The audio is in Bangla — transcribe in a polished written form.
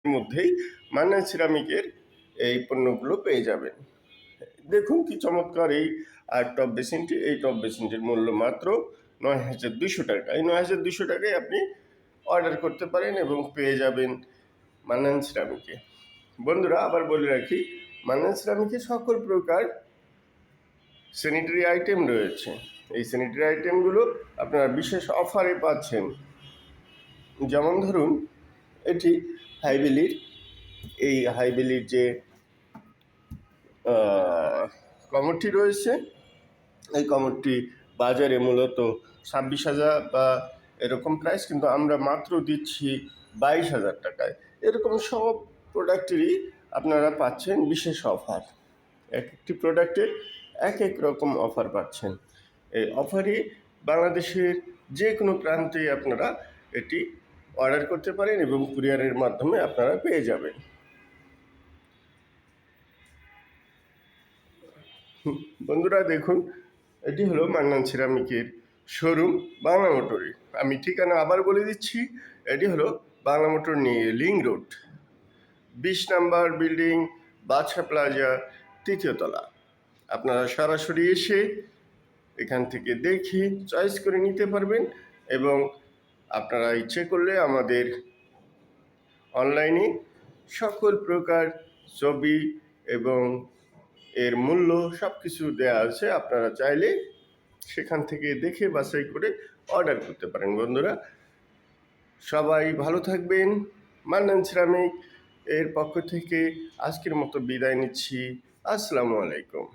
মধ্যেই মান্নান সিরামিকের এই পণ্যগুলো পেয়ে যাবেন। দেখুন কি চমৎকার এই টপ বেসিনটি। এই টপ বেসিনটির মূল্য মাত্র ৯,২০০ টাকা। এই ৯,২০০ টাকায় আপনি অর্ডার করতে পারেন এবং পেয়ে যাবেন মান্নান সিরামিকে। বন্ধুরা আবার বলে রাখি, মান্নান সিরামিকে সকল প্রকার স্যানিটারি আইটেম রয়েছে। এই স্যানিটারি আইটেমগুলো আপনারা বিশেষ অফারে পাচ্ছেন। যেমন ধরুন এটি হাইবেলির, এই হাইবেলির যে কমোডটি রয়েছে, এই কমোডটি বাজারে মূলত ২৬,০০০ বা এরকম প্রাইস, কিন্তু আমরা মাত্র দিচ্ছি ২২,০০০ টাকায়। এরকম সব প্রোডাক্টেরই আপনারা পাচ্ছেন বিশেষ অফার। এক একটি প্রোডাক্টের এক এক রকম অফার পাচ্ছেন। এই অফারে বাংলাদেশের যে কোনো প্রান্তে আপনারা এটি অর্ডার করতে পারেন এবং কুরিয়ারের মাধ্যমে আপনারা পেয়ে যাবেন। বন্ধুরা দেখুন, এটি হলো মান্নান সিরামিকের শোরুম বাংলা মোটরে। আমি ঠিকানা আবার বলে দিচ্ছি, এটি হলো বাংলা মোটর নিয়ে লিং রোড, ২০ নাম্বার বিল্ডিং, বাদশা প্লাজা, ৩য় তলা। আপনারা সরাসরি এসে এখান থেকে দেখে চয়েস করে নিতে পারবেন এবং আপনারা ইচ্ছে করলে আমাদের অনলাইনে সকল প্রকার ছবি এবং এর মূল্য সব কিছু দেওয়া আছে। আপনারা চাইলে সেখান থেকে দেখে বাছাই করে অর্ডার করতে পারেন। বন্ধুরা সবাই ভালো থাকবেন। মান্নান সিরামিক এর পক্ষ থেকে আজকের মতো বিদায় নিচ্ছি। আসসালামু আলাইকুম।